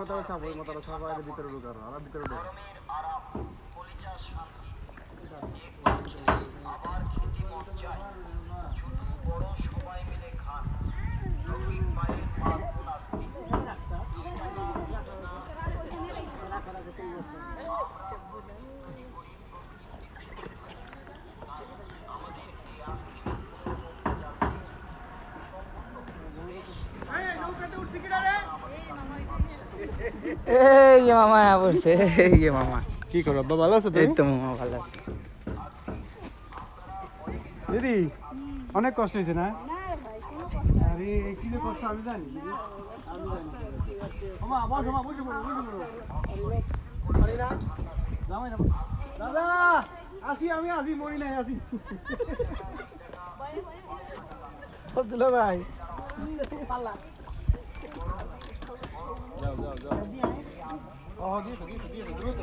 মাথাটা চাপ ওই মাথাটা চাপ আগে ভিতরে ঢুকার আর ভিতরে ঢুক আবার খেতে মন চায় ছোট বড় সবাই মিলে খান রফিক ভাইয়ের পার্বণ আসবে এই যে মামা বলছে এই যে মামা কি করো আব্বা ভালো আছো এই তুমি তো মামা ভালো আছে দিদি অনেক কষ্ট হয়েছে না আরে কি যে কষ্ট আমি জানি দিদি আমি জানি মামা বসো মামা বসে পড়ো আরে না জামাই না দাদা আসি আমি আসি মরি নাই আসি বুঝলো ভাই পাল্লা যাও যাও যাও ও দিছো দ্রুত